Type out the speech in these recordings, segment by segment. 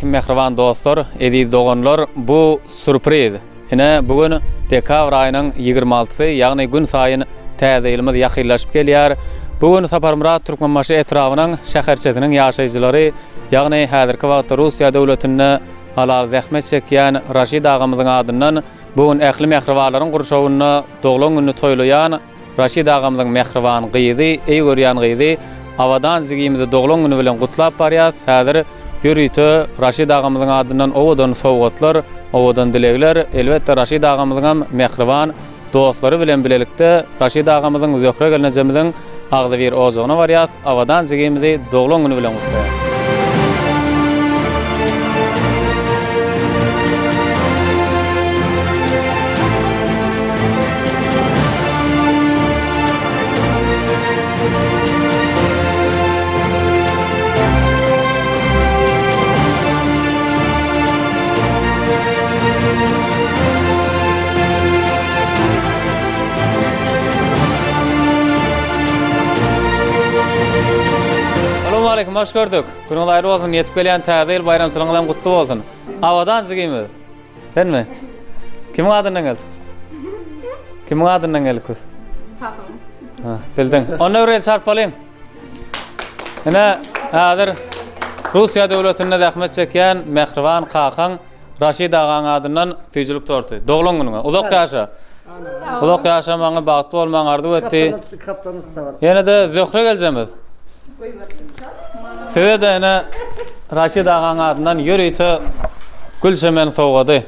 aleyküm mehriban dostlar, ediz doganlar, bu sürpriz. Hine bugün dekabr ayının 26-sy, ýagny gün saýyn täze ýylymyz ýakynlaşyp gelýär. Bugün Saparmurat Türkmenbaşy etrawynyň şäherçesiniň ýaşaýjylary, ýagny häzirki wagtda Russiýa döwletinde halal zähmet çekýän Raşid agamyzyň adyndan bugün ähli mehribanlaryň gurşawyna doglan günü toýlaýan Raşid agamyzyň mehriban gyzy, eý görýän gyzy awadan zigimizi doglan günü bilen gutlap barýas. Häzir Yürüýte Raşid agamyzyň adyndan owadan sowgatlar, owadan dilegler. Elbetde Raşid agamyzyň mehriban dostlary bilen bilelikde Raşid agamyzyň zöhre gelenejimiziň agdy bir ozagyna barýas. Awadan zigimizi doglan günü bilen gutlaýar. Aleyküm, hoş gördük. Günüňiz aýry bolsun, ýetip gelýän täze ýyl bayramçylygyňyz gutly bolsun. Awadan zigimiz. Benmi? Kimiň adyndan geldi? Kimiň adyndan geldi kız? Papam. Ha, bildin. Onda bir el çarpalyň. Ene häzir Russiýa döwletinde zähmet çekýän mehriban kakan Raşid agaň adyndan süýjülük torty. Doglan günüňe. Uzak ýaşa. Uzak ýaşamaňa bagtly bolmaň arzuw etdi. Ýene-de zöhre geljemiz. Size de ene Raşid ağaň adyndan Yürüýte Gülşemen sowgady.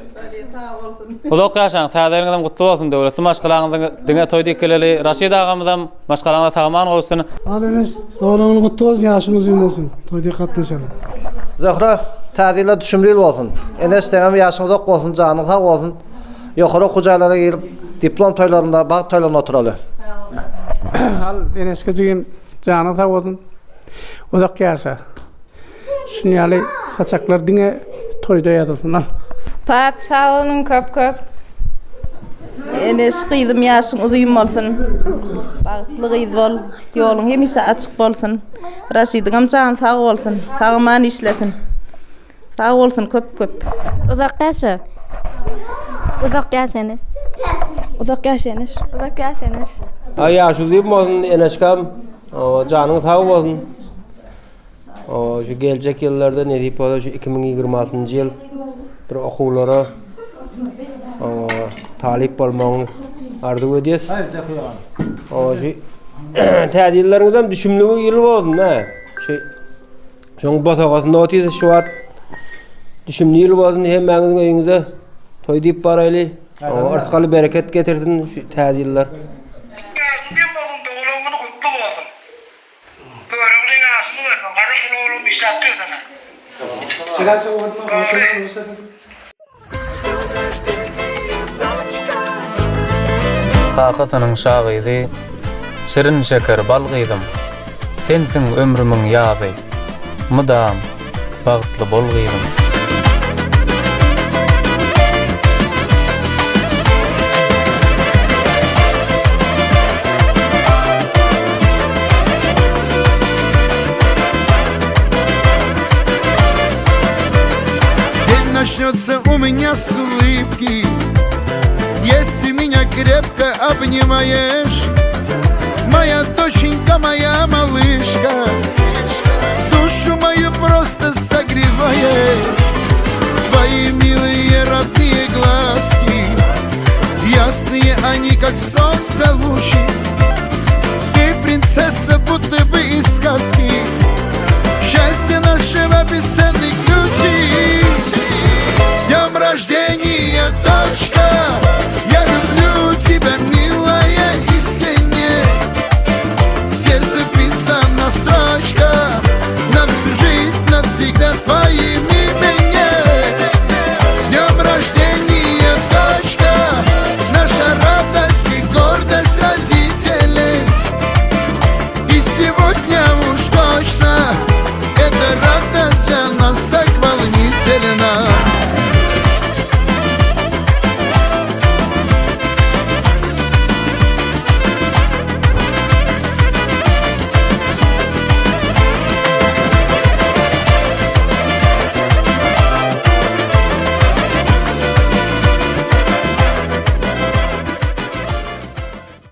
Ulak ýaşaň, täzeliňizden gutly bolsun döwlet. Maşgalaňyzy diňe toýdy keleli Raşid ağamyzdan maşgalaňyza sagman bolsun. Alymyz doglaňyz gutly bolsun, ýaşyňyz ýyl bolsun. Toýdy gatnaşalım. Zöhre täzeler düşümli bolsun. Enes tägem ýaşyňyz ok bolsun, janyňyz sag bolsun. Ýokary okujalara gelip diplom toýlarynda, bag toýlarynda oturaly. Al Eneske jigim janyňyz sag bolsun. Uzak ýaşa. Şunýaly saçaklar diňe toýda ýadylsyn al. Pap sağ olun köp. Enes gyzym ýaşyň uzun bolsun. Bagtly gyz bol, ýoluň hemişe açyk bolsun. Raşidiňem jan sag bolsun, sagman işlesin. Sag bolsun köp. Uzak yaşa. Uzak yaşanız. Uzak ýaşanyş. Uzak yaşanız. Ay ýaşyňyz bolsun Eneskam. Janyň sag bolsun. Şu gelecek ýyllarda ne diýip bolsa 2026-njy ýyl bir okuwlara talip bolmagyny arzuw edýäs. Şu täzeliňizden düşümli ýyl bolsun ha. Şoň basagat notiýa şu wagt düşümli ýyl bolsun hemmäňiziň öýüňizde toý diýip baraýly. Arskaly bereket getirsin şu täzeller. Kakasının şağıydı, şirin şeker balgıydım. Sensin ömrümün ýazy, mıdam, bagtly bolgıydım. Начнется у меня с улыбки, если меня крепко обнимаешь, моя доченька, моя малышка, душу мою просто согреваешь. Твои милые родные глазки, ясные они, как солнце лучи. Ты принцесса, будто бы из сказки, счастье нашего бесценных ключей. С днем рождения, дочка!